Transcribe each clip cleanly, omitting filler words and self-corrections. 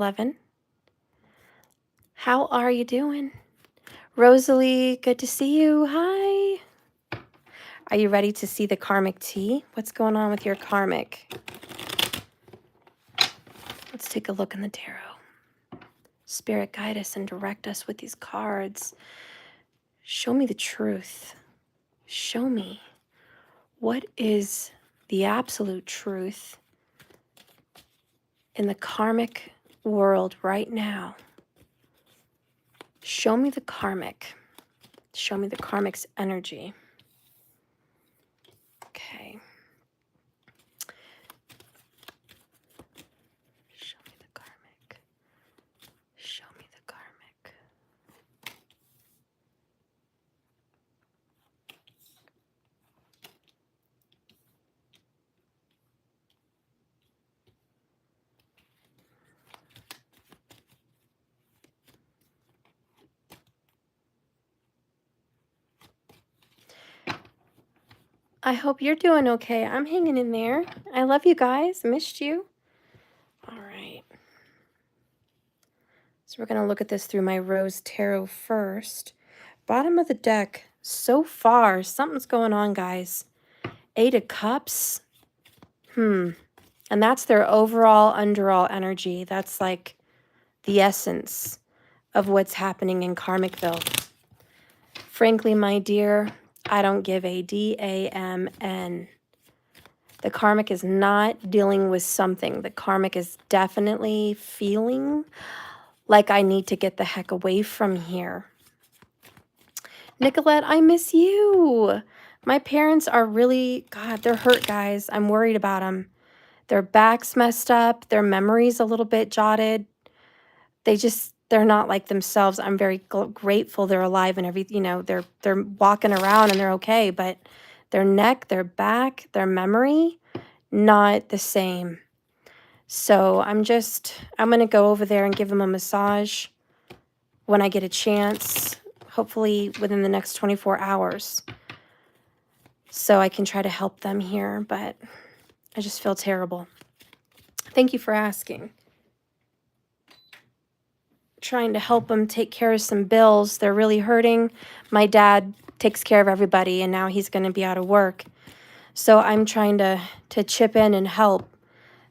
11. How are you doing? Rosalie, good to see you. Hi. Are you ready to see the karmic tea? What's going on with your karmic? Let's take a look in the tarot. Spirit, guide us and direct us with these cards. Show me the truth. Show me what is the absolute truth in the karmic world right now. Show me the karmic. Show me the karmic's energy. Okay. Show me the karmic. Show me the karmic. I hope you're doing okay. I'm hanging in there. I love you guys. Missed you. All right. So we're going to look at this through my Rose Tarot first. Bottom of the deck. So far, something's going on, guys. 8 of Cups. And that's their overall, underall energy. That's like the essence of what's happening in Karmicville. Frankly, my dear, I don't give a damn. The karmic is not dealing with something. The karmic is definitely feeling like I need to get the heck away from here. Nicolette, I miss you. My parents are really, God, they're hurt, guys. I'm worried about them. Their back's messed up. Their memory's a little bit jotted. They're not like themselves. I'm very grateful they're alive and everything. You know, they're walking around and they're okay, but their neck, their back, their memory, not the same. So I'm going to go over there and give them a massage when I get a chance, hopefully within the next 24 hours. So I can try to help them here, but I just feel terrible. Thank you for asking. Trying to help them take care of some bills. They're really hurting. My dad takes care of everybody, and now he's going to be out of work. So I'm trying to chip in and help.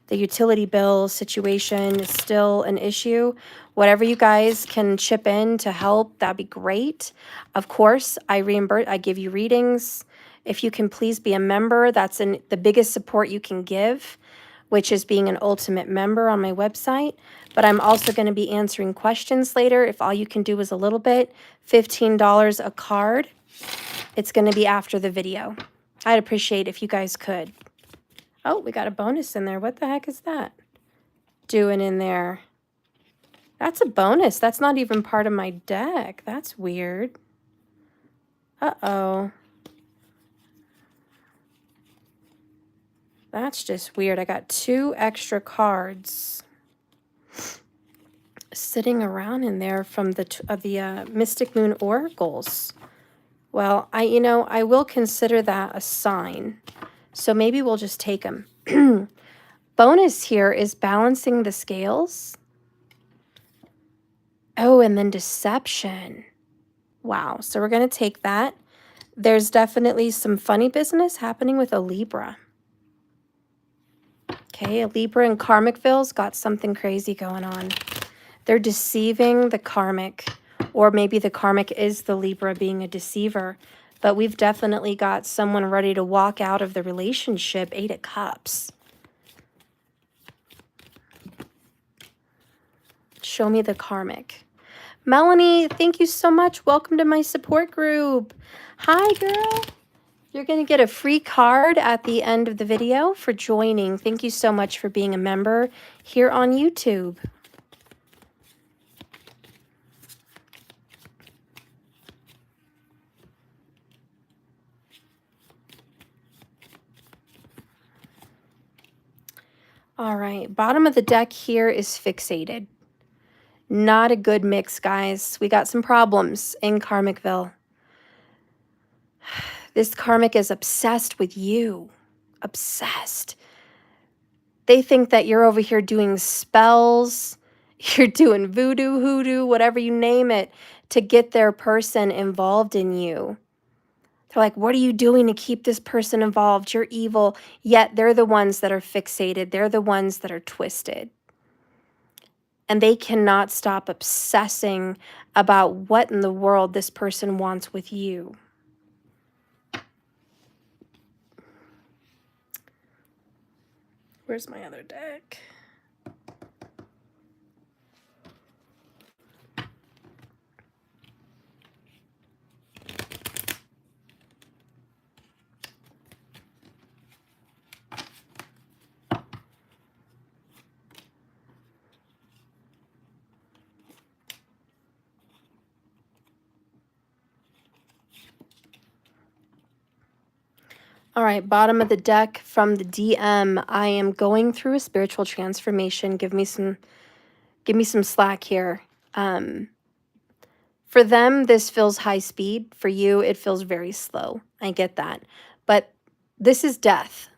The utility bill situation is still an issue. Whatever you guys can chip in to help, that'd be great. Of course, I give you readings. If you can please be a member, that's the biggest support you can give, which is being an ultimate member on my website. But I'm also going to be answering questions later. If all you can do is a little bit, $15 a card. It's going to be after the video. I'd appreciate if you guys could. Oh, we got a bonus in there. What the heck is that doing in there? That's a bonus. That's not even part of my deck. That's weird. Uh-oh. That's just weird. I got 2 extra cards sitting around in there from the Mystic Moon Oracles. Well, I will consider that a sign. So maybe we'll just take them. Bonus here is balancing the scales. Oh, and then deception. Wow. So we're going to take that. There's definitely some funny business happening with a Libra. Okay, a Libra in Karmicville's got something crazy going on. They're deceiving the karmic, or maybe the karmic is the Libra being a deceiver. But we've definitely got someone ready to walk out of the relationship. 8 of Cups. Show me the karmic. Melanie, thank you so much. Welcome to my support group. Hi, girl. You're going to get a free card at the end of the video for joining. Thank you so much for being a member here on YouTube. All right, bottom of the deck here is fixated. Not a good mix, guys. We got some problems in Karmicville. This karmic is obsessed with you. Obsessed. They think that you're over here doing spells. You're doing voodoo, hoodoo, whatever you name it, to get their person involved in you. They're like, what are you doing to keep this person involved? You're evil. Yet they're the ones that are fixated. They're the ones that are twisted. And they cannot stop obsessing about what in the world this person wants with you. Where's my other deck? All right, bottom of the deck from the DM. I am going through a spiritual transformation. Give me some slack here. For them, this feels high speed. For you, it feels very slow. I get that. But this is death.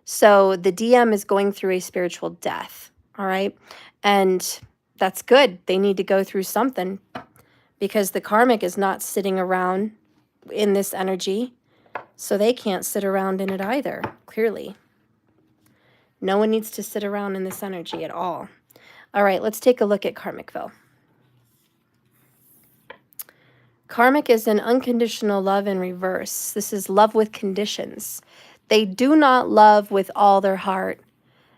So the DM is going through a spiritual death. All right. And that's good. They need to go through something because the karmic is not sitting around in this energy. So they can't sit around in it either, clearly. No one needs to sit around in this energy at all. All right, let's take a look at Karmicville. Karmic is an unconditional love in reverse. This is love with conditions. They do not love with all their heart.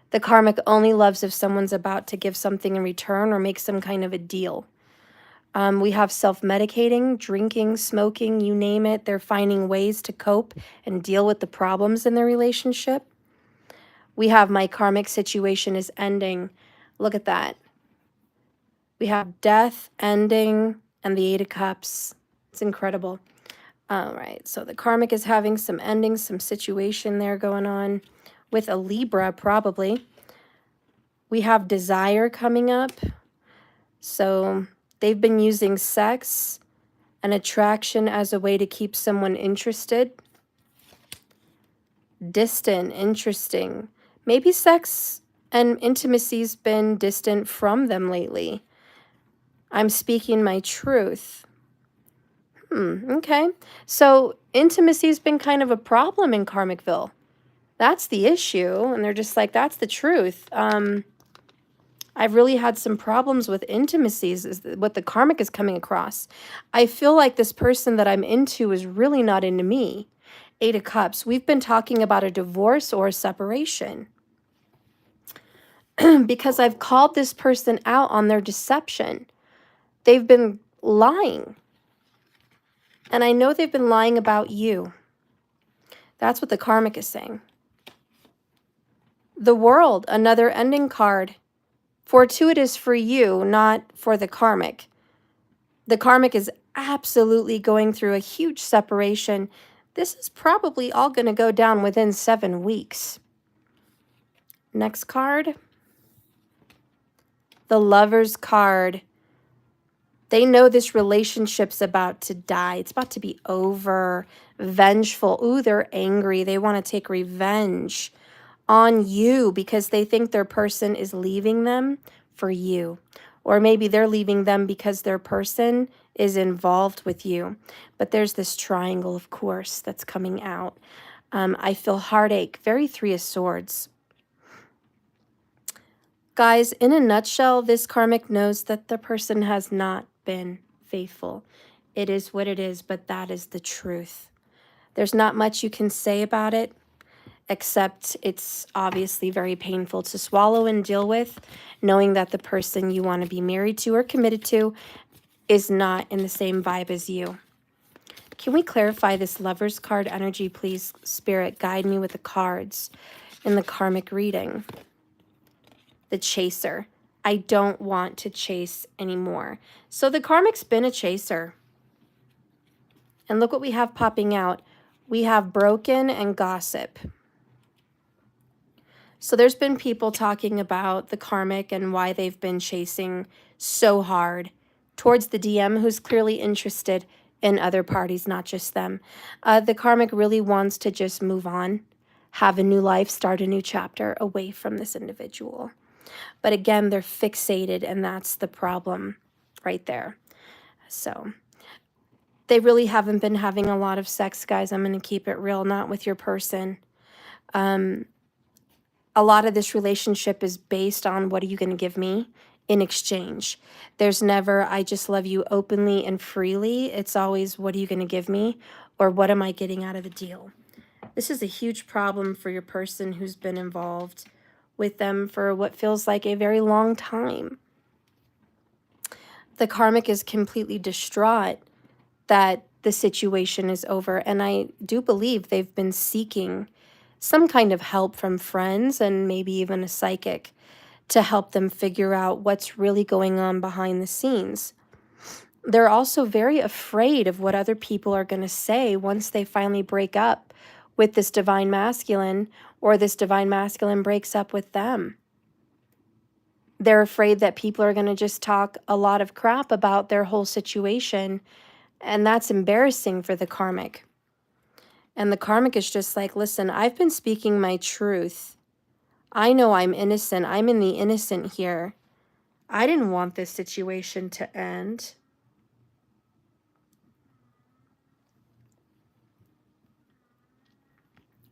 The karmic only loves if someone's about to give something in return or make some kind of a deal. We have self-medicating, drinking, smoking, you name it. They're finding ways to cope and deal with the problems in their relationship. We have my karmic situation is ending. Look at that. We have death, ending, and the Eight of Cups. It's incredible. All right, so the karmic is having some endings, some situation there going on with a Libra, probably. We have desire coming up. So they've been using sex and attraction as a way to keep someone interested. Distant, interesting. Maybe sex and intimacy's been distant from them lately. I'm speaking my truth. Okay. So intimacy's been kind of a problem in Karmicville. That's the issue. And they're just like, that's the truth. I've really had some problems with intimacies, is what the karmic is coming across. I feel like this person that I'm into is really not into me. Eight of Cups. We've been talking about a divorce or a separation. Because I've called this person out on their deception. They've been lying. And I know they've been lying about you. That's what the karmic is saying. The World, another ending card. Fortuitous for you, not for the karmic. The karmic is absolutely going through a huge separation. This is probably all going to go down within 7 weeks. Next card. The Lover's card. They know this relationship's about to die. It's about to be over. Vengeful. Ooh, they're angry. They want to take revenge on you because they think their person is leaving them for you. Or maybe they're leaving them because their person is involved with you. But there's this triangle, of course, that's coming out. I feel heartache. Very Three of Swords. Guys, in a nutshell, this karmic knows that the person has not been faithful. It is what it is, but that is the truth. There's not much you can say about it, except it's obviously very painful to swallow and deal with, knowing that the person you want to be married to or committed to is not in the same vibe as you. Can we clarify this Lover's card energy, please? Spirit, guide me with the cards in the karmic reading. The Chaser. I don't want to chase anymore. So the karmic's been a chaser. And look what we have popping out. We have broken and gossip. So there's been people talking about the karmic and why they've been chasing so hard towards the DM, who's clearly interested in other parties, not just them. The karmic really wants to just move on, have a new life, start a new chapter away from this individual. But again, they're fixated, and that's the problem right there. So they really haven't been having a lot of sex, guys. I'm going to keep it real, not with your person. A lot of this relationship is based on what are you going to give me in exchange. There's never, I just love you openly and freely. It's always, what are you going to give me? Or what am I getting out of a deal? This is a huge problem for your person who's been involved with them for what feels like a very long time. The karmic is completely distraught that the situation is over. And I do believe they've been seeking some kind of help from friends and maybe even a psychic to help them figure out what's really going on behind the scenes. They're also very afraid of what other people are going to say once they finally break up with this divine masculine, or this divine masculine breaks up with them. They're afraid that people are going to just talk a lot of crap about their whole situation, and that's embarrassing for the karmic. And the karmic is just like, listen, I've been speaking my truth. I know I'm innocent. I'm in the innocent here. I didn't want this situation to end.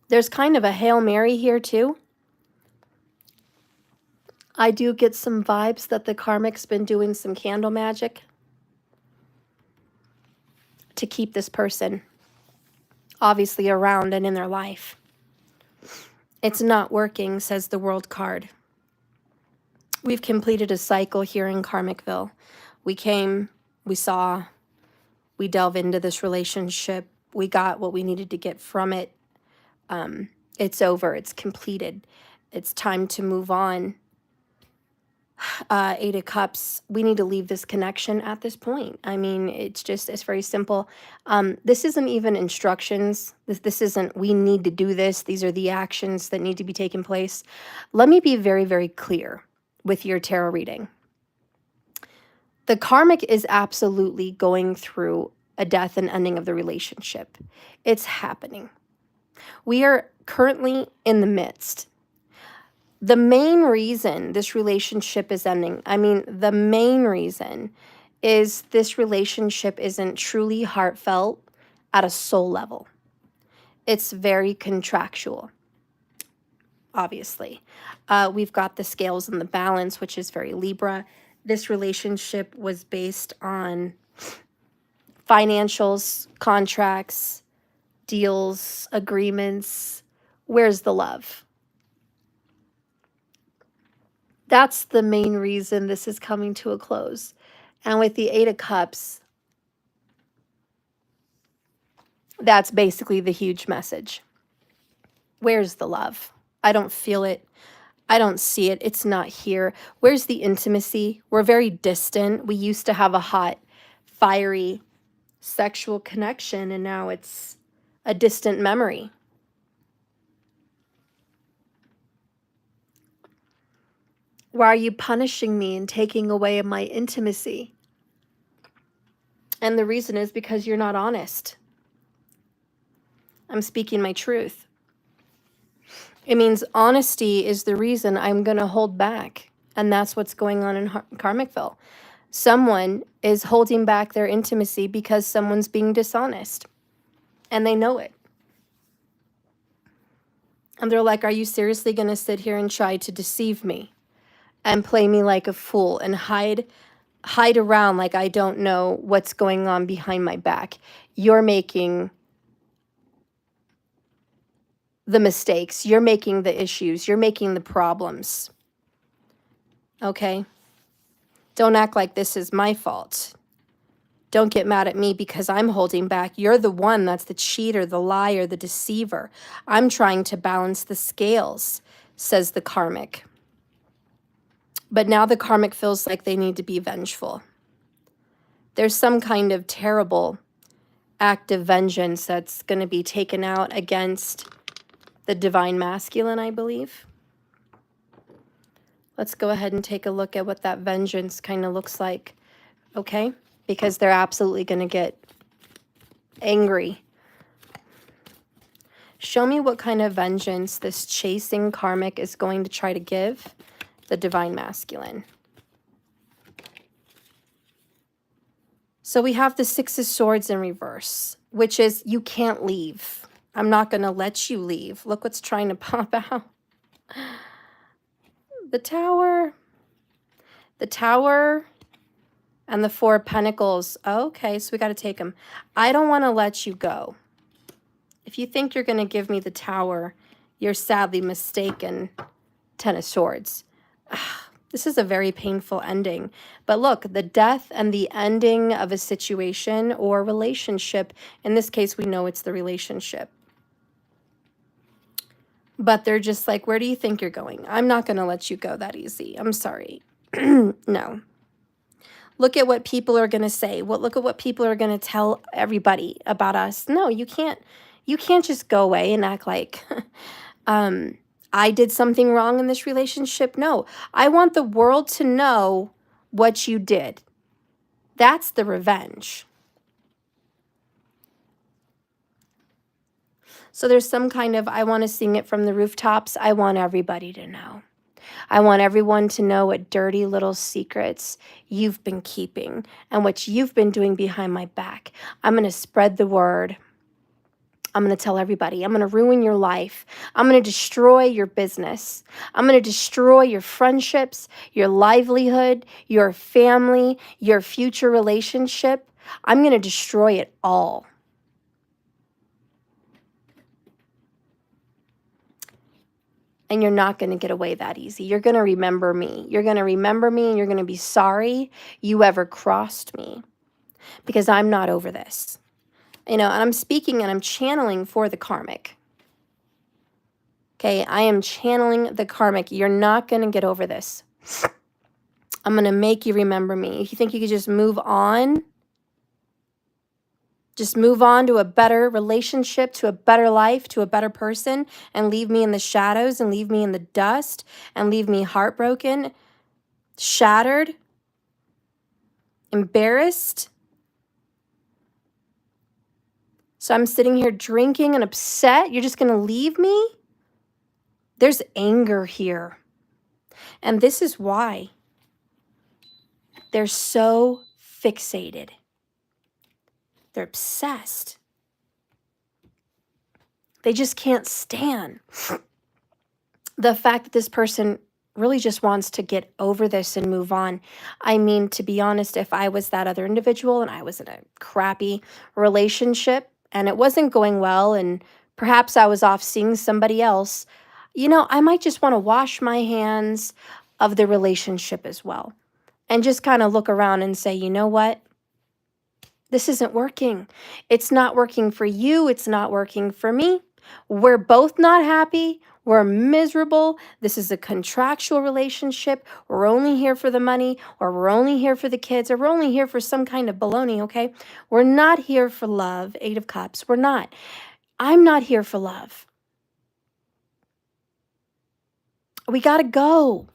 There's kind of a Hail Mary here too. I do get some vibes that the karmic's been doing some candle magic to keep this person obviously around and in their life. It's not working, says the World card. We've completed a cycle here in Karmicville. We came, we saw, we delve into this relationship. We got what we needed to get from it. It's over. It's completed. It's time to move on. 8 of Cups, we need to leave this connection at this point. I mean, it's very simple. This isn't even instructions. This isn't, we need to do this. These are the actions that need to be taken place. Let me be very, very clear with your tarot reading. The karmic is absolutely going through a death and ending of the relationship. It's happening. We are currently in the midst. The main reason this relationship is ending, the main reason is this relationship isn't truly heartfelt at a soul level. It's very contractual, obviously. We've got the scales and the balance, which is very Libra. This relationship was based on financials, contracts, deals, agreements. Where's the love? That's the main reason this is coming to a close. And with the 8 of Cups, that's basically the huge message. Where's the love? I don't feel it. I don't see it. It's not here. Where's the intimacy? We're very distant. We used to have a hot, fiery, sexual connection, and now it's a distant memory. Why are you punishing me and taking away my intimacy? And the reason is because you're not honest. I'm speaking my truth. It means honesty is the reason I'm going to hold back. And that's what's going on in Karmicville. Someone is holding back their intimacy because someone's being dishonest. And they know it. And they're like, are you seriously going to sit here and try to deceive me and play me like a fool and hide around like I don't know what's going on behind my back? You're making the mistakes. You're making the issues. You're making the problems. Okay? Don't act like this is my fault. Don't get mad at me because I'm holding back. You're the one that's the cheater, the liar, the deceiver. I'm trying to balance the scales, says the karmic. But now the karmic feels like they need to be vengeful. There's some kind of terrible act of vengeance that's going to be taken out against the divine masculine, I believe. Let's go ahead and take a look at what that vengeance kind of looks like, okay? Because they're absolutely going to get angry. Show me what kind of vengeance this chasing karmic is going to try to give the divine masculine. So we have the Six of Swords in reverse, which is you can't leave. I'm not going to let you leave. Look what's trying to pop out. The Tower. The Tower and the Four of Pentacles. Okay, so we got to take them. I don't want to let you go. If you think you're going to give me the Tower, you're sadly mistaken. Ten of Swords. This is a very painful ending. But look, the death and the ending of a situation or relationship. In this case, we know it's the relationship. But they're just like, where do you think you're going? I'm not going to let you go that easy. I'm sorry. No. Look at what people are going to say. Look at what people are going to tell everybody about us. No, you can't just go away and act like I did something wrong in this relationship. No, I want the world to know what you did. That's the revenge. So there's some kind of, I want to sing it from the rooftops. I want everybody to know. I want everyone to know what dirty little secrets you've been keeping and what you've been doing behind my back. I'm going to spread the word. I'm going to tell everybody. I'm going to ruin your life. I'm going to destroy your business. I'm going to destroy your friendships, your livelihood, your family, your future relationship. I'm going to destroy it all. And you're not going to get away that easy. You're going to remember me. You're going to remember me and you're going to be sorry you ever crossed me because I'm not over this. You know, and I'm speaking and I'm channeling for the karmic. Okay, I am channeling the karmic. You're not going to get over this. I'm going to make you remember me. If you think you could just move on to a better relationship, to a better life, to a better person, and leave me in the shadows and leave me in the dust and leave me heartbroken, shattered, embarrassed. So I'm sitting here drinking and upset. You're just going to leave me? There's anger here. And this is why they're so fixated. They're obsessed. They just can't stand the fact that this person really just wants to get over this and move on. I mean, to be honest, if I was that other individual and I was in a crappy relationship and it wasn't going well and perhaps I was off seeing somebody else, you know, I might just want to wash my hands of the relationship as well and just kind of look around and say, you know what? This isn't working. It's not working for you. It's not working for me. We're both not happy. We're miserable. This is a contractual relationship. We're only here for the money, or we're only here for the kids, or we're only here for some kind of baloney, okay? We're not here for love. Eight of Cups. We're not. I'm not here for love. We got to go.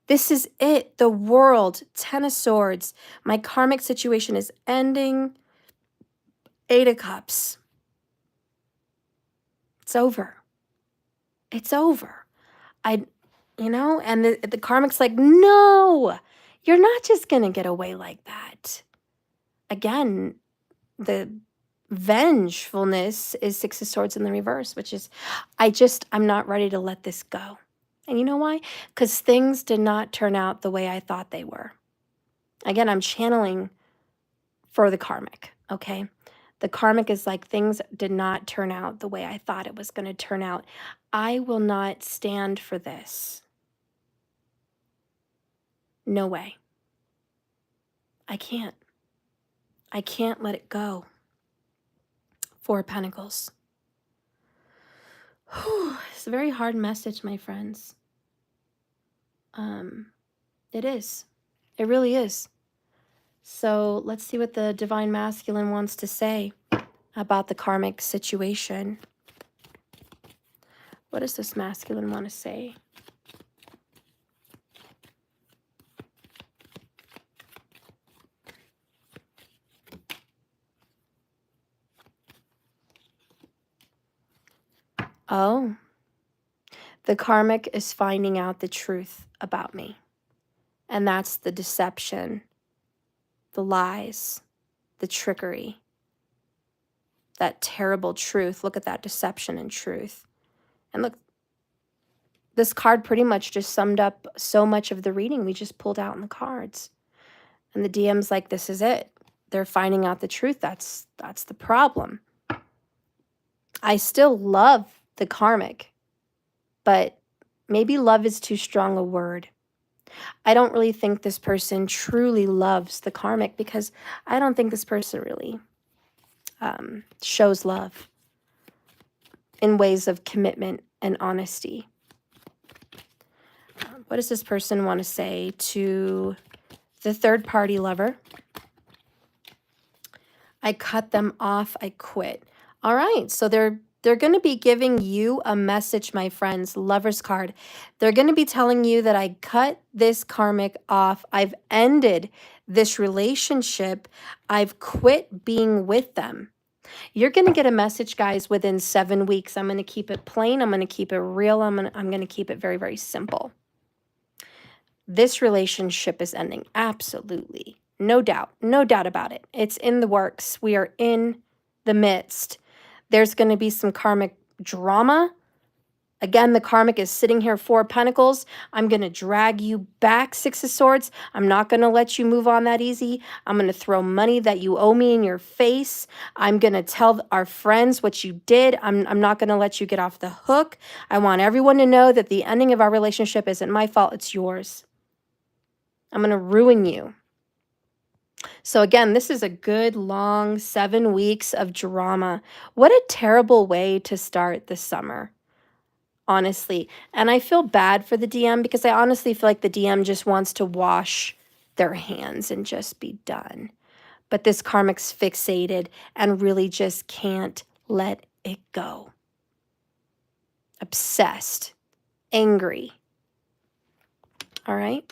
This is it. The world. Ten of Swords. My karmic situation is ending. Eight of Cups. It's over. It's over. And the karmic's like, no, you're not just going to get away like that. Again, the vengefulness is Six of Swords in the reverse, which is, I'm not ready to let this go. And you know why? Because things did not turn out the way I thought they were. Again, I'm channeling for the karmic, okay? The karmic is like, things did not turn out the way I thought it was going to turn out. I will not stand for this. No way. I can't. I can't let it go. Four of Pentacles. Whew, it's a very hard message, my friends. It is. It really is. So let's see what the Divine Masculine wants to say about the karmic situation. What does this masculine want to say? Oh, The karmic is finding out the truth about me. And that's the deception, the lies, the trickery, that terrible truth. Look at that deception and truth. And look, this card pretty much just summed up so much of the reading we just pulled out in the cards. And the DM's like, this is it. They're finding out the truth. That's the problem. I still love the karmic, but maybe love is too strong a word. I don't really think this person truly loves the karmic, because I don't think this person really shows love in ways of commitment and honesty. What does this person want to say to the third party lover? I cut them off. I quit. All right. So they're going to be giving you a message, my friends. Lover's card. They're going to be telling you that I cut this karmic off. I've ended this relationship. I've quit being with them. You're going to get a message, guys, within 7 weeks. I'm going to keep it plain. I'm going to keep it real. I'm going to keep it very, very simple. This relationship is ending. Absolutely. No doubt. No doubt about it. It's in the works. We are in the midst. There's going to be some karmic drama. Again, the karmic is sitting here, 4 of Pentacles. I'm going to drag you back, 6 of Swords. I'm not going to let you move on that easy. I'm going to throw money that you owe me in your face. I'm going to tell our friends what you did. I'm not going to let you get off the hook. I want everyone to know that the ending of our relationship isn't my fault. It's yours. I'm going to ruin you. So again, this is a good long 7 weeks of drama. What a terrible way to start the summer, honestly. And I feel bad for the DM, because I honestly feel like the DM just wants to wash their hands and just be done. But this karmic's fixated and really just can't let it go. Obsessed, angry. All right.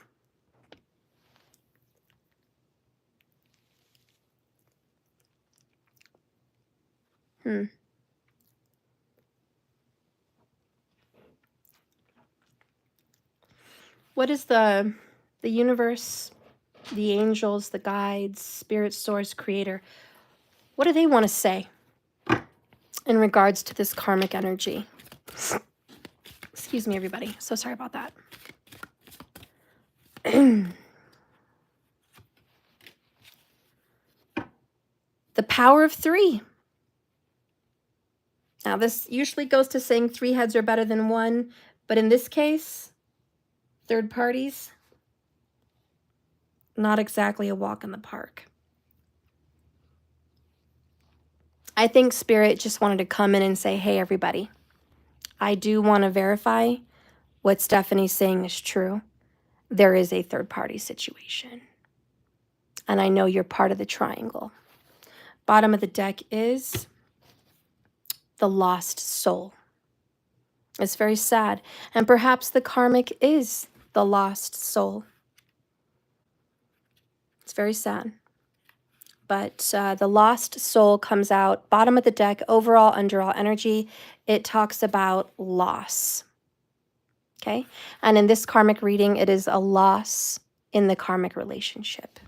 What is the universe, the angels, the guides, spirit, source, creator, what do they want to say in regards to this karmic energy? Excuse me, everybody. So sorry about that. The power of 3. Now, this usually goes to saying 3 heads are better than 1, but in this case, third parties, not exactly a walk in the park. I think Spirit just wanted to come in and say, hey, everybody, I do want to verify what Stephanie's saying is true. There is a third party situation. And I know you're part of the triangle. Bottom of the deck is the lost soul. It's very sad. And perhaps the karmic is the lost soul. It's very sad. But the lost soul comes out. Bottom of the deck, overall, underall energy. It talks about loss. Okay? And in this karmic reading, it is a loss in the karmic relationship.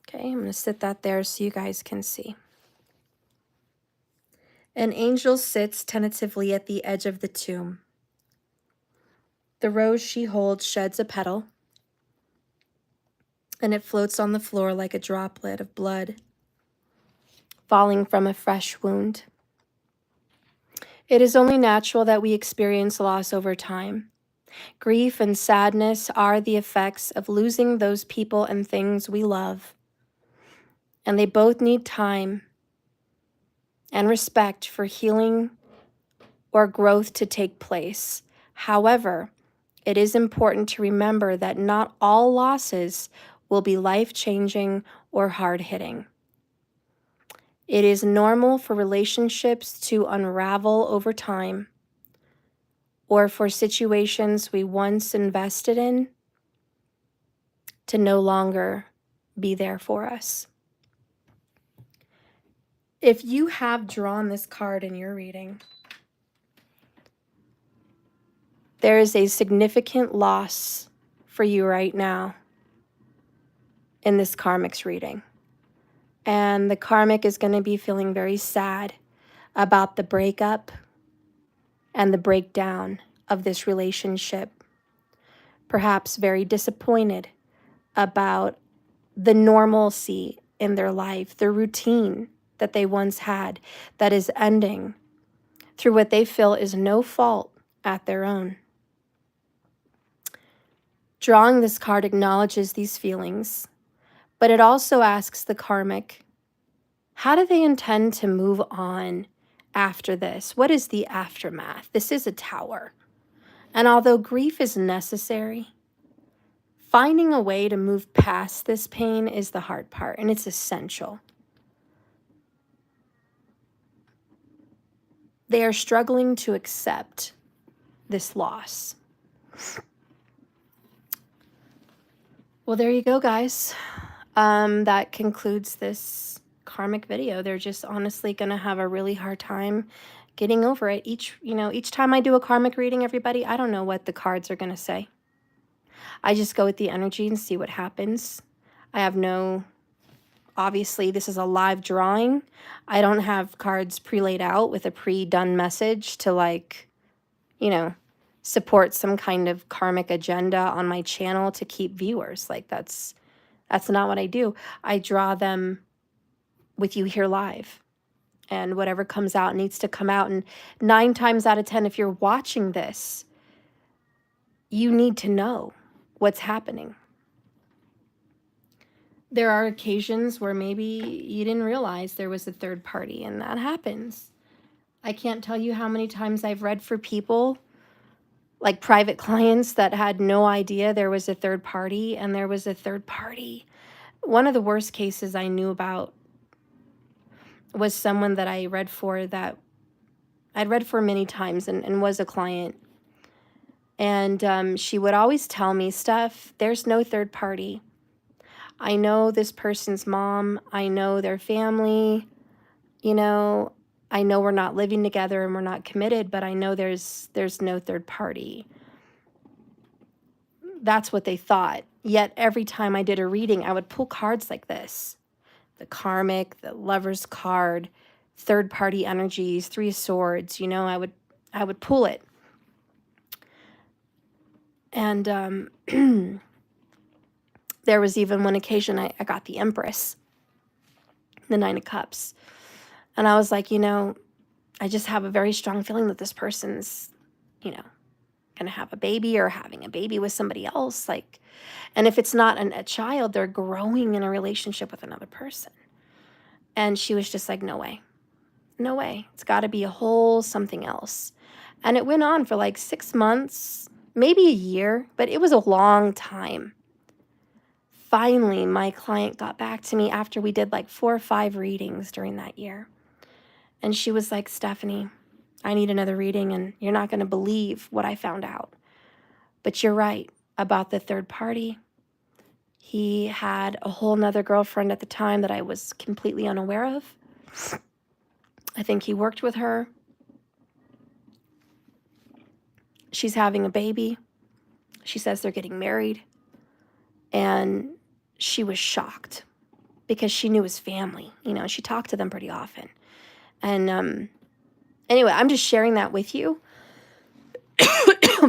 Okay, I'm going to sit that there so you guys can see. An angel sits tentatively at the edge of the tomb. The rose she holds sheds a petal, and it floats on the floor like a droplet of blood falling from a fresh wound. It is only natural that we experience loss over time. Grief and sadness are the effects of losing those people and things we love, and they both need time and respect for healing or growth to take place. However, it is important to remember that not all losses will be life-changing or hard-hitting. It is normal for relationships to unravel over time, or for situations we once invested in to no longer be there for us. If you have drawn this card in your reading, There is a significant loss for you right now in this Karmic's reading. And the Karmic is going to be feeling very sad about the breakup and the breakdown of this relationship. Perhaps very disappointed about the normalcy in their life, the routine that they once had that is ending through what they feel is no fault at their own. Drawing this card acknowledges these feelings, but it also asks the Karmic, how do they intend to move on after this? What is the aftermath? This is a Tower. And although grief is necessary, finding a way to move past this pain is the hard part, and it's essential. They are struggling to accept this loss. Well, there you go, guys. That concludes this Karmic video. They're just honestly going to have a really hard time getting over it. Each time I do a Karmic reading, everybody, I don't know what the cards are going to say. I just go with the energy and see what happens. I have obviously this is a live drawing. I don't have cards pre-laid out with a pre-done message to support some kind of karmic agenda on my channel to keep viewers. That's not what I do. I draw them with you here live. And whatever comes out needs to come out. And 9 times out of 10, if you're watching this, you need to know what's happening. There are occasions where maybe you didn't realize there was a third party, and that happens. I can't tell you how many times I've read for people, like private clients, that had no idea there was a third party, and there was a third party. One of the worst cases I knew about was someone that I read for that I'd read for many times and was a client. And she would always tell me, Steph, there's no third party. I know this person's mom. I know their family. I know we're not living together and we're not committed, but I know there's no third party. That's what they thought. Yet every time I did a reading, I would pull cards like this. The Karmic, the Lover's card, third party energies, 3 of Swords, I would pull it. And there was even one occasion I got the Empress, the 9 of Cups. And I was like, I just have a very strong feeling that this person's, going to have a baby or having a baby with somebody else. And if it's not a child, they're growing in a relationship with another person. And she was just like, no way. No way. It's got to be a whole something else. And it went on for 6 months, maybe a year, but it was a long time. Finally, my client got back to me after we did 4 or 5 readings during that year. And she was like, Stephanie, I need another reading, and you're not going to believe what I found out. But you're right about the third party. He had a whole nother girlfriend at the time that I was completely unaware of. I think he worked with her. She's having a baby. She says they're getting married. And she was shocked because she knew his family. She talked to them pretty often. And anyway, I'm just sharing that with you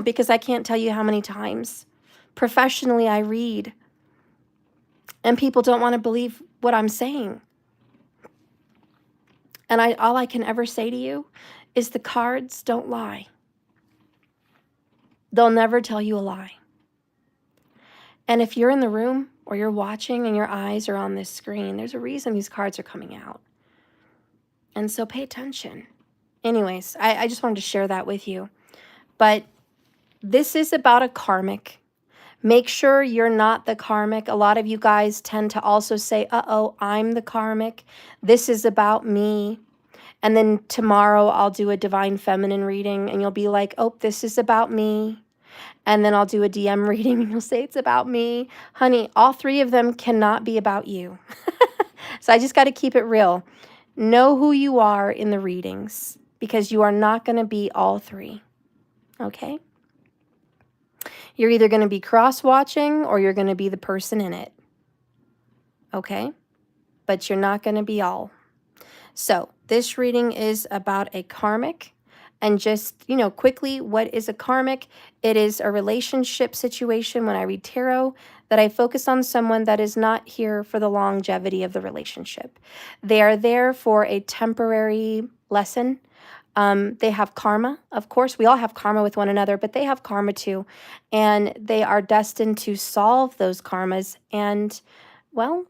because I can't tell you how many times professionally I read and people don't want to believe what I'm saying. And all I can ever say to you is the cards don't lie. They'll never tell you a lie. And if you're in the room or you're watching and your eyes are on this screen, there's a reason these cards are coming out. And so pay attention. Anyways, I just wanted to share that with you. But this is about a Karmic. Make sure you're not the Karmic. A lot of you guys tend to also say, uh-oh, I'm the Karmic. This is about me. And then tomorrow I'll do a Divine Feminine reading and you'll be like, oh, this is about me. And then I'll do a DM reading and you'll say it's about me. Honey, all 3 of them cannot be about you. So I just got to keep it real. Know who you are in the readings because you are not going to be all 3. Okay? You're either going to be cross-watching or you're going to be the person in it. Okay? But you're not going to be all. So this reading is about a karmic. And just, you know, quickly, what is a karmic? It is a relationship situation when I read tarot that I focus on someone that is not here for the longevity of the relationship. They are there for a temporary lesson. They have karma, of course. We all have karma with one another, but they have karma too. And they are destined to solve those karmas and, well,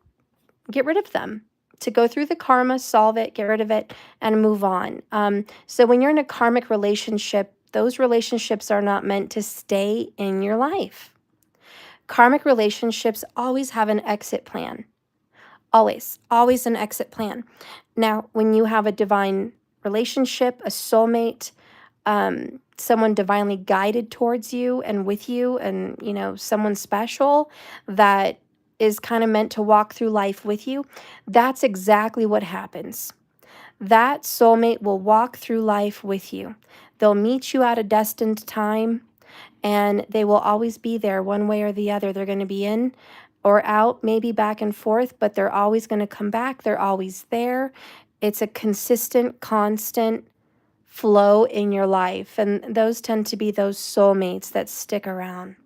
get rid of them. To go through the karma, solve it, get rid of it, and move on. So when you're in a karmic relationship, those relationships are not meant to stay in your life. Karmic relationships always have an exit plan. Always an exit plan. Now, when you have a divine relationship, a soulmate, someone divinely guided towards you and with you, and, you know, someone special that is kind of meant to walk through life with you, that's exactly what happens. That soulmate will walk through life with you. They'll meet you at a destined time, and they will always be there one way or the other. They're going to be in or out, maybe back and forth, but they're always going to come back. They're always there. It's a consistent, constant flow in your life, and those tend to be those soulmates that stick around.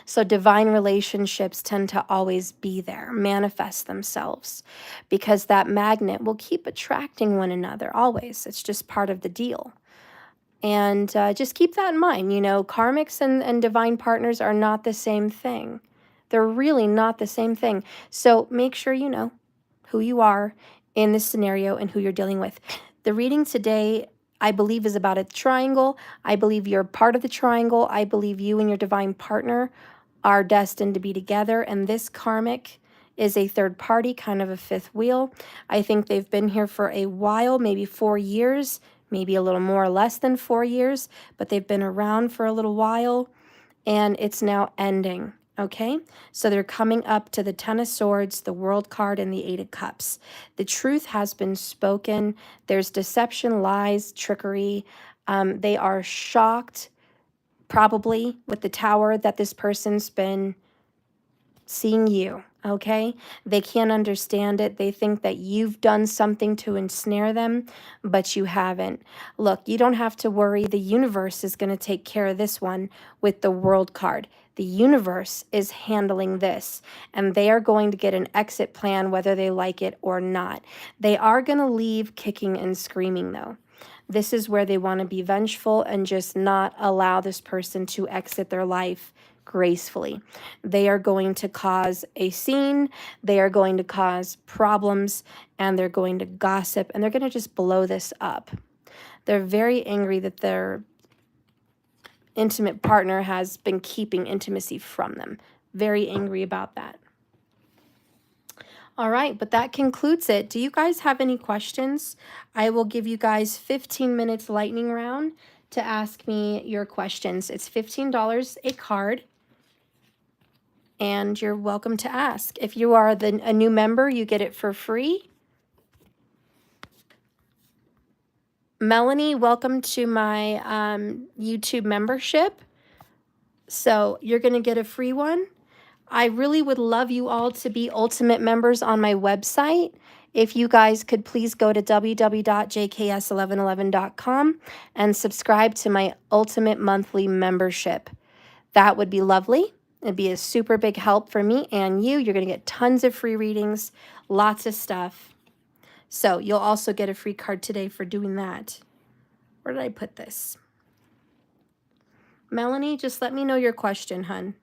So divine relationships tend to always be there, manifest themselves, because that magnet will keep attracting one another always. It's just part of the deal. And just keep that in mind. You know, karmics and divine partners are not the same thing. They're really not the same thing. So make sure you know who you are in this scenario and who you're dealing with. The reading today, I believe, is about a triangle. I believe you're part of the triangle. I believe you and your divine partner are destined to be together, and this karmic is a third party, kind of a fifth wheel. I think they've been here for a while, maybe 4 years, maybe a little more or less than 4 years, but they've been around for a little while, and it's now ending. Okay, so they're coming up to the Ten of Swords, the World card, and the Eight of Cups. The truth has been spoken. There's deception, lies, trickery. They are shocked, probably, with the Tower, that this person's been seeing you, okay? They can't understand it. They think that you've done something to ensnare them, but you haven't. Look, you don't have to worry. The universe is going to take care of this one with the World card. The universe is handling this, and they are going to get an exit plan whether they like it or not. They are going to leave kicking and screaming, though. This is where they want to be vengeful and just not allow this person to exit their life gracefully. They are going to cause a scene, they are going to cause problems, and they're going to gossip, and they're going to just blow this up. They're very angry that their intimate partner has been keeping intimacy from them. Very angry about that. All right, but that concludes it. Do you guys have any questions? I will give you guys 15 minutes lightning round to ask me your questions. It's $15 a card, and you're welcome to ask. If you are a new member, you get it for free. Melanie, welcome to my YouTube membership. So you're going to get a free one. I really would love you all to be ultimate members on my website. If you guys could please go to www.jks1111.com and subscribe to my ultimate monthly membership. That would be lovely. It'd be a super big help for me and you. You're going to get tons of free readings, lots of stuff. So you'll also get a free card today for doing that. Where did I put this? Melanie, just let me know your question, hun.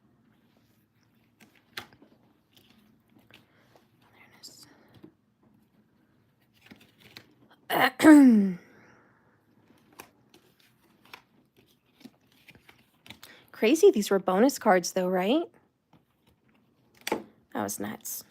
Crazy, these were bonus cards though, right? That was nuts.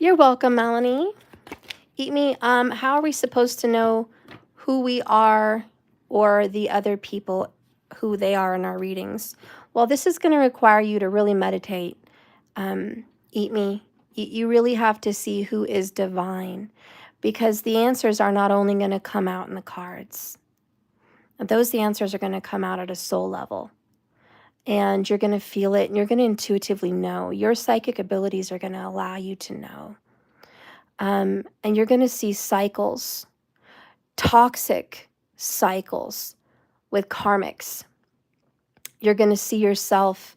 You're welcome, Melanie. Eat me. How are we supposed to know who we are or the other people, who they are in our readings? Well, this is going to require you to really meditate. Eat me. You really have to see who is divine, because the answers are not only going to come out in the cards. The answers are going to come out at a soul level. And you're going to feel it, and you're going to intuitively know. Your psychic abilities are going to allow you to know. And you're going to see cycles, toxic cycles with karmics. You're going to see yourself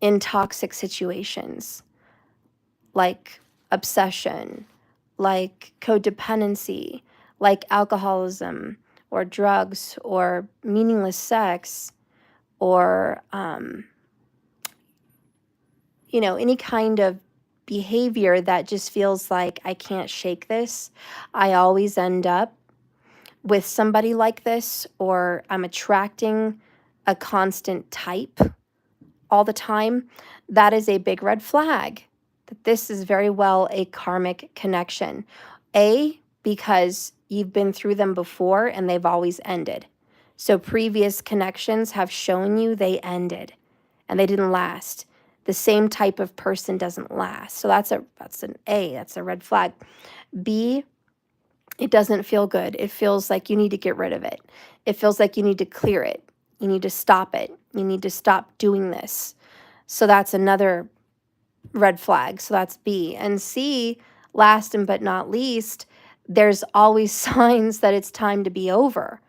in toxic situations like obsession, like codependency, like alcoholism or drugs or meaningless sex, or any kind of behavior that just feels like I can't shake this. I always end up with somebody like this, or I'm attracting a constant type all the time. That is a big red flag that this is very well a karmic connection. Because you've been through them before and they've always ended. So previous connections have shown you they ended and they didn't last. The same type of person doesn't last. So that's an A, that's a red flag. B, it doesn't feel good. It feels like you need to get rid of it. It feels like you need to clear it. You need to stop it. You need to stop doing this. So that's another red flag. So that's B. And C, last and but not least, there's always signs that it's time to be over.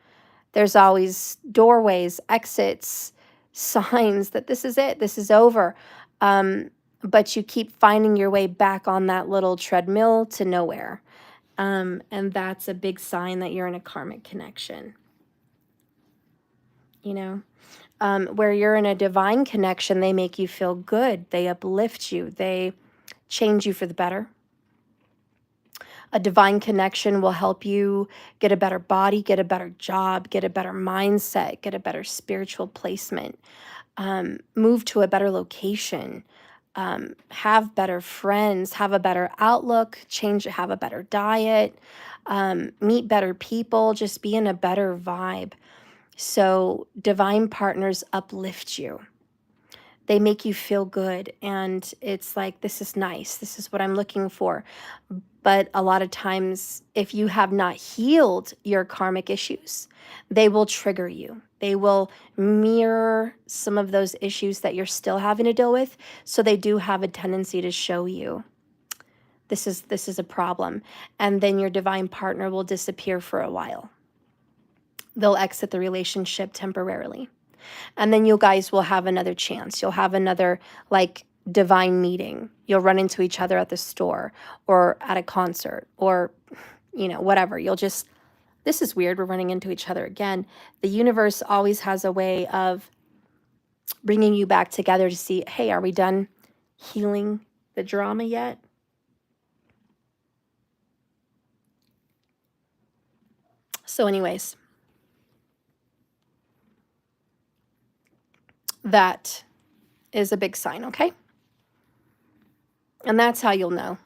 There's always doorways, exits, signs that this is it, this is over. But you keep finding your way back on that little treadmill to nowhere. And that's a big sign that you're in a karmic connection. Where you're in a divine connection, they make you feel good. They uplift you. They change you for the better. A divine connection will help you get a better body, get a better job, get a better mindset, get a better spiritual placement, move to a better location, have better friends, have a better outlook, have a better diet, meet better people, just be in a better vibe. So divine partners uplift you. They make you feel good, and it's like, this is nice. This is what I'm looking for. But a lot of times, if you have not healed your karmic issues, they will trigger you. They will mirror some of those issues that you're still having to deal with. So they do have a tendency to show you, this is a problem. And then your divine partner will disappear for a while. They'll exit the relationship temporarily. And then you guys will have another chance. You'll have another divine meeting. You'll run into each other at the store or at a concert or, whatever. This is weird. We're running into each other again. The universe always has a way of bringing you back together to see, hey, are we done healing the drama yet? So anyways, that is a big sign, okay? And that's how you'll know.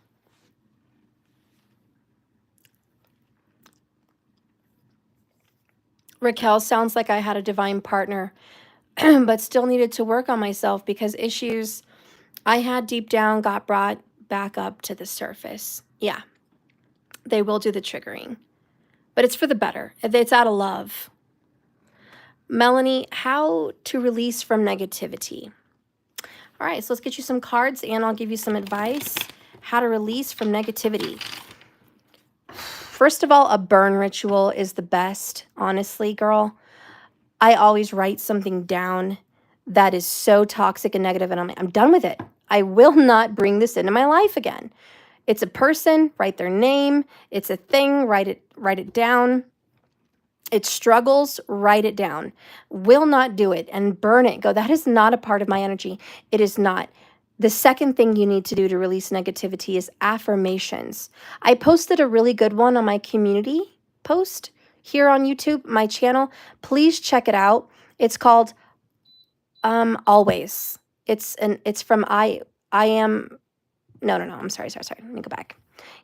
Raquel, sounds like I had a divine partner, but still needed to work on myself because issues I had deep down got brought back up to the surface. Yeah, they will do the triggering, but it's for the better. It's out of love. Melanie, how to release from negativity. All right, so let's get you some cards and I'll give you some advice. How to release from negativity. First of all, a burn ritual is the best, honestly, girl. I always write something down that is so toxic and negative, and I'm done with it. I will not bring this into my life again. It's a person, write their name. It's a thing, write it down. It struggles, write it down. Will not do it and burn it. Go, that is not a part of my energy. It is not. The second thing you need to do to release negativity is affirmations. I posted a really good one on my community post here on YouTube, my channel. Please check it out. It's called Always. It's from I am No, I'm sorry. Let me go back.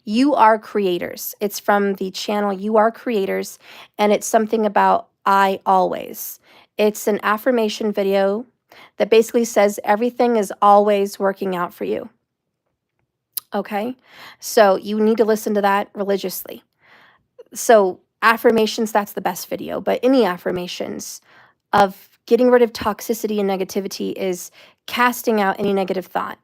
You are creators. It's from the channel You Are Creators, and it's something about I always. It's an affirmation video that basically says everything is always working out for you. Okay? So you need to listen to that religiously. So affirmations, that's the best video, but any affirmations of getting rid of toxicity and negativity is casting out any negative thought.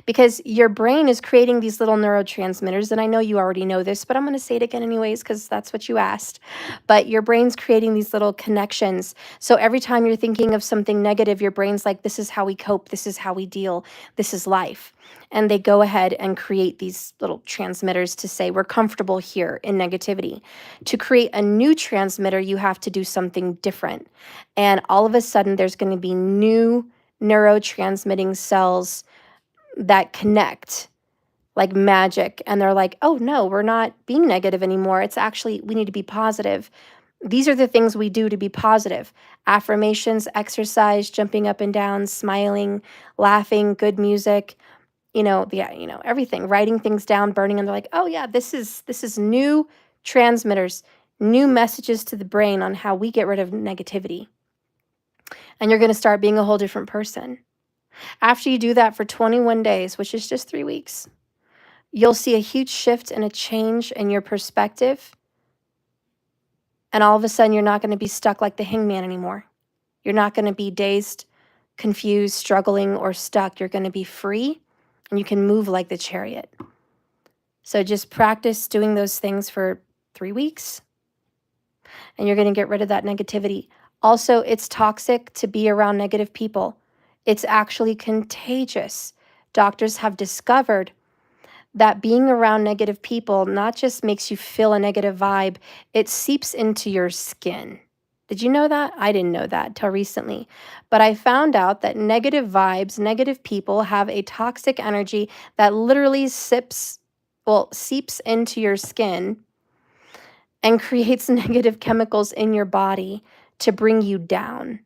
Because your brain is creating these little neurotransmitters, and I know you already know this, but I'm going to say it again anyways because that's what you asked. But your brain's creating these little connections. So every time you're thinking of something negative, your brain's like, this is how we cope, this is how we deal, this is life. And they go ahead and create these little transmitters to say, we're comfortable here in negativity. To create a new transmitter, you have to do something different. And all of a sudden, there's going to be new neurotransmitting cells that connect like magic. And they're like, oh no, we're not being negative anymore. It's actually, we need to be positive. These are the things we do to be positive. Affirmations, exercise, jumping up and down, smiling, laughing, good music, everything, writing things down, burning. And they're like, oh yeah, this is new transmitters, new messages to the brain on how we get rid of negativity. And you're going to start being a whole different person. After you do that for 21 days, which is just 3 weeks, you'll see a huge shift and a change in your perspective. And all of a sudden, you're not going to be stuck like the hangman anymore. You're not going to be dazed, confused, struggling, or stuck. You're going to be free, and you can move like the chariot. So just practice doing those things for 3 weeks, and you're going to get rid of that negativity. Also, it's toxic to be around negative people. It's actually contagious. Doctors have discovered that being around negative people not just makes you feel a negative vibe, it seeps into your skin. Did you know that? I didn't know that till recently. But I found out that negative vibes, negative people have a toxic energy that literally seeps into your skin and creates negative chemicals in your body to bring you down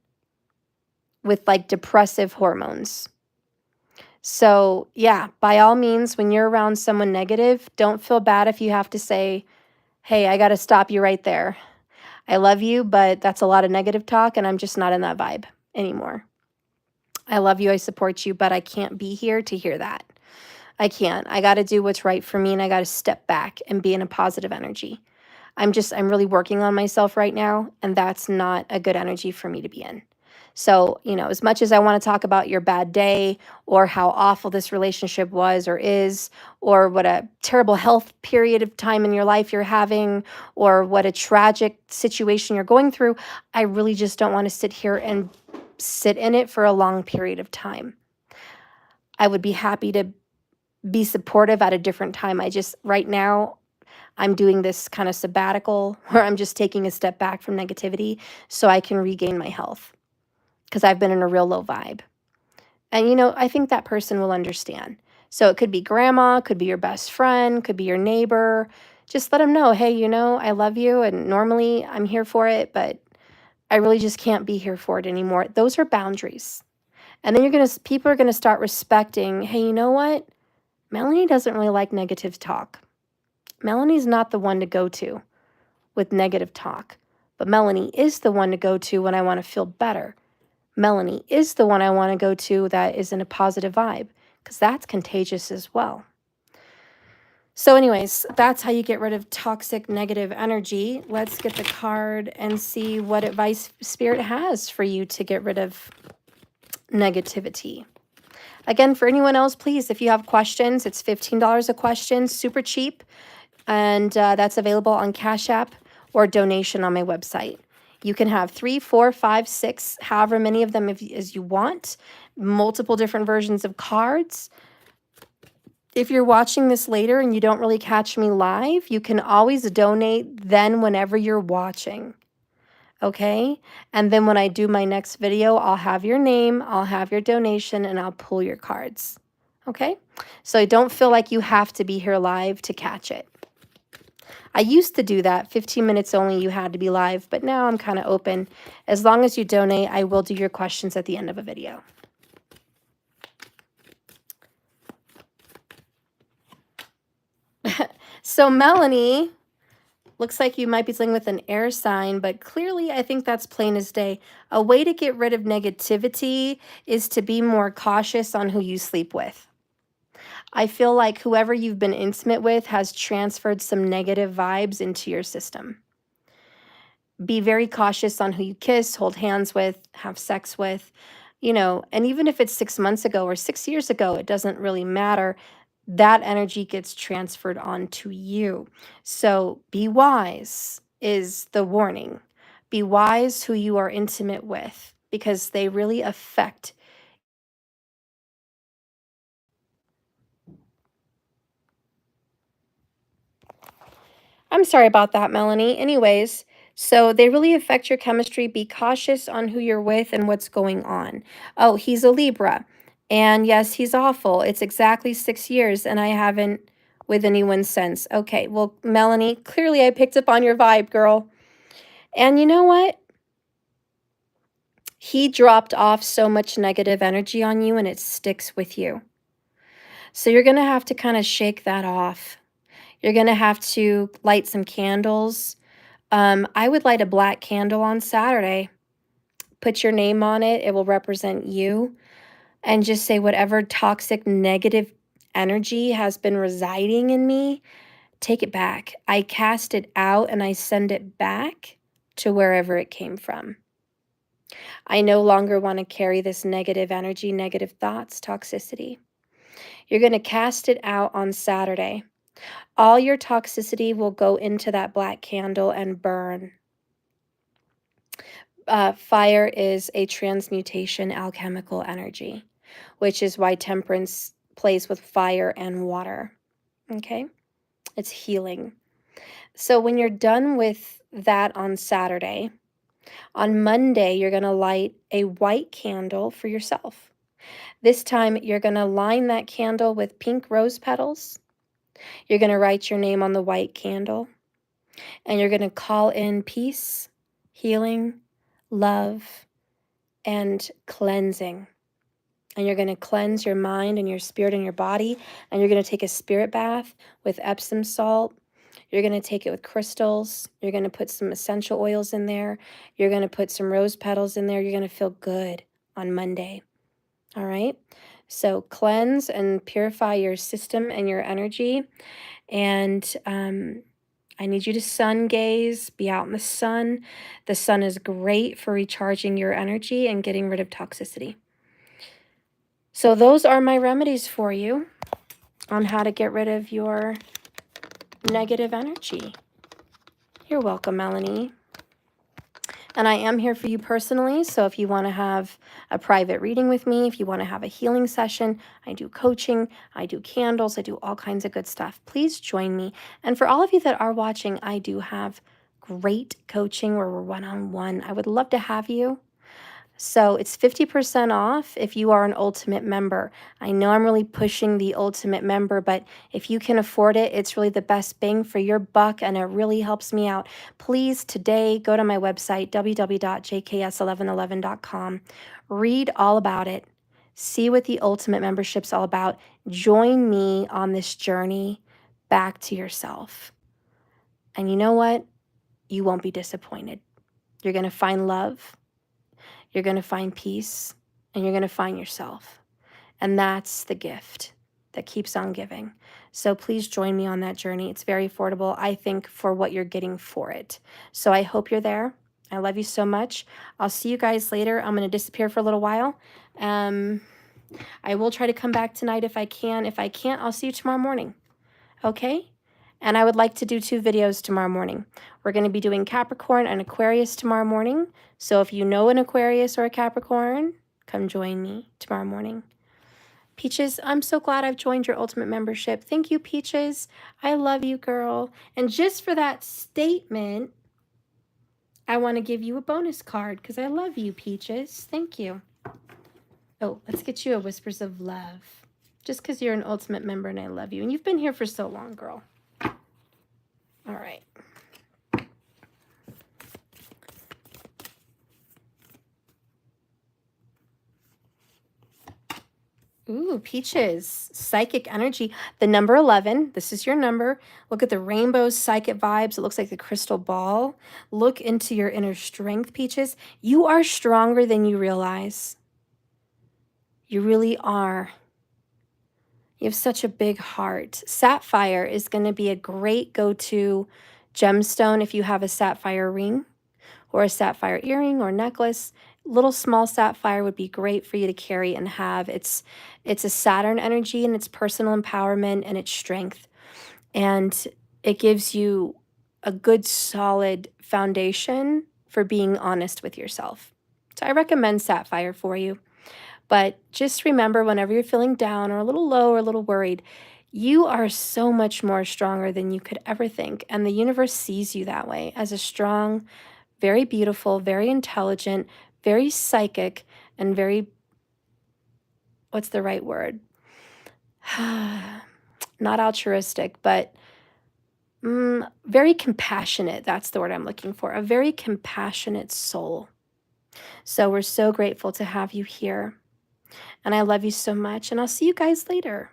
with like depressive hormones. So yeah, by all means, when you're around someone negative, don't feel bad if you have to say, hey, I got to stop you right there. I love you, but that's a lot of negative talk and I'm just not in that vibe anymore. I love you, I support you, but I can't be here to hear that. I can't. I got to do what's right for me and I got to step back and be in a positive energy. I'm really working on myself right now, and that's not a good energy for me to be in. So, as much as I want to talk about your bad day or how awful this relationship was or is, or what a terrible health period of time in your life you're having, or what a tragic situation you're going through, I really just don't want to sit here and sit in it for a long period of time. I would be happy to be supportive at a different time. Right now, I'm doing this kind of sabbatical where I'm just taking a step back from negativity so I can regain my health because I've been in a real low vibe. And, I think that person will understand. So it could be grandma, could be your best friend, could be your neighbor. Just let them know, hey, I love you and normally I'm here for it, but I really just can't be here for it anymore. Those are boundaries. And then people are going to start respecting, hey, you know what? Melanie doesn't really like negative talk. Melanie's not the one to go to with negative talk, but Melanie is the one to go to when I want to feel better. Melanie is the one I want to go to that is in a positive vibe, because that's contagious as well. So anyways, that's how you get rid of toxic negative energy. Let's get the card and see what advice Spirit has for you to get rid of negativity. Again, for anyone else, please, if you have questions, it's $15 a question, super cheap. And that's available on Cash App or donation on my website. You can have 3, 4, 5, 6, however many of them as you want, multiple different versions of cards. If you're watching this later and you don't really catch me live, you can always donate then whenever you're watching. Okay? And then when I do my next video, I'll have your name, I'll have your donation, and I'll pull your cards. Okay? So don't feel like you have to be here live to catch it. I used to do that, 15 minutes only, you had to be live, but now I'm kind of open. As long as you donate, I will do your questions at the end of a video. So Melanie, looks like you might be dealing with an air sign, but clearly I think that's plain as day. A way to get rid of negativity is to be more cautious on who you sleep with. I feel like whoever you've been intimate with has transferred some negative vibes into your system. Be very cautious on who you kiss, hold hands with, have sex with, you know, and even if it's 6 months ago or 6 years ago, it doesn't really matter. That energy gets transferred onto you. So be wise is the warning. Be wise who you are intimate with because they really affect. I'm sorry about that, Melanie. Anyways, so they really affect your chemistry. Be cautious on who you're with and what's going on. Oh, he's a Libra. And yes, he's awful. It's exactly 6 years and I haven't with anyone since. Okay, well, Melanie, clearly I picked up on your vibe, girl. And you know what? He dropped off so much negative energy on you and it sticks with you. So you're going to have to kind of shake that off. You're going to have to light some candles. I would light a black candle on Saturday. Put your name on it. It will represent you. And just say whatever toxic, negative energy has been residing in me, take it back. I cast it out and I send it back to wherever it came from. I no longer want to carry this negative energy, negative thoughts, toxicity. You're going to cast it out on Saturday. All your toxicity will go into that black candle and burn. Fire is a transmutation alchemical energy, which is why temperance plays with fire and water. Okay? It's healing. So when you're done with that on Saturday, on Monday, you're going to light a white candle for yourself. This time, you're going to line that candle with pink rose petals. You're going to write your name on the white candle, and you're going to call in peace, healing, love, and cleansing. And you're going to cleanse your mind and your spirit and your body, and you're going to take a spirit bath with Epsom salt. You're going to take it with crystals. You're going to put some essential oils in there. You're going to put some rose petals in there. You're going to feel good on Monday. All right? So cleanse and purify your system and your energy. And I need you to sun gaze, be out in the sun. The sun is great for recharging your energy and getting rid of toxicity. So those are my remedies for you on how to get rid of your negative energy. You're welcome, Melanie. And I am here for you personally, so if you want to have a private reading with me, if you want to have a healing session, I do coaching, I do candles, I do all kinds of good stuff. Please join me. And for all of you that are watching, I do have great coaching where we're one-on-one. I would love to have you. So it's 50% off if you are an Ultimate member. I know I'm really pushing the Ultimate member, but if you can afford it, it's really the best bang for your buck and it really helps me out. Please today go to my website, www.jks1111.com. Read all about it. See what the Ultimate membership's all about. Join me on this journey back to yourself. And you know what? You won't be disappointed. You're going to find love. You're going to find peace, and you're going to find yourself. And that's the gift that keeps on giving. So please join me on that journey. It's very affordable, I think, for what you're getting for it. So I hope you're there. I love you so much. I'll see you guys later. I'm going to disappear for a little while. I will try to come back tonight if I can. If I can't, I'll see you tomorrow morning. Okay? And I would like to do 2 videos tomorrow morning. We're going to be doing Capricorn and Aquarius tomorrow morning. So if you know an Aquarius or a Capricorn, come join me tomorrow morning. Peaches, I'm so glad I've joined your Ultimate membership. Thank you, Peaches. I love you, girl. And just for that statement, I want to give you a bonus card because I love you, Peaches. Thank you. Oh, let's get you a Whispers of Love. Just because you're an Ultimate member and I love you. And you've been here for so long, girl. All right. Ooh, Peaches, psychic energy. The number 11, this is your number. Look at the rainbow psychic vibes. It looks like the crystal ball. Look into your inner strength, Peaches. You are stronger than you realize. You really are. You have such a big heart. Sapphire is going to be a great go-to gemstone if you have a sapphire ring or a sapphire earring or necklace. Little small sapphire would be great for you to carry and have. It's a Saturn energy, and it's personal empowerment and it's strength. And it gives you a good solid foundation for being honest with yourself. So I recommend sapphire for you. But just remember, whenever you're feeling down or a little low or a little worried, you are so much more stronger than you could ever think. And the universe sees you that way, as a strong, very beautiful, very intelligent, very psychic, and very, what's the right word? Not altruistic, but very compassionate. That's the word I'm looking for. A very compassionate soul. So we're so grateful to have you here. And I love you so much. And I'll see you guys later.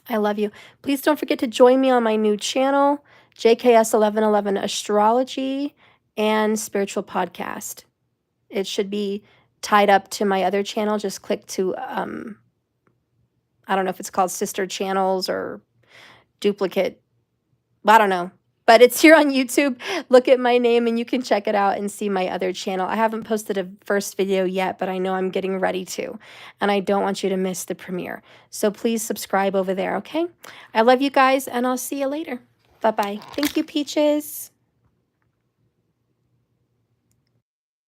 I love you. Please don't forget to join me on my new channel, JKS 1111 Astrology and Spiritual Podcast. It should be tied up to my other channel. Just click to, I don't know if it's called sister channels or duplicate. I don't know. But it's here on YouTube. Look at my name and you can check it out and see my other channel. I haven't posted a first video yet, but I know I'm getting ready to. And I don't want you to miss the premiere. So please subscribe over there, okay? I love you guys, and I'll see you later. Bye-bye. Thank you, Peaches.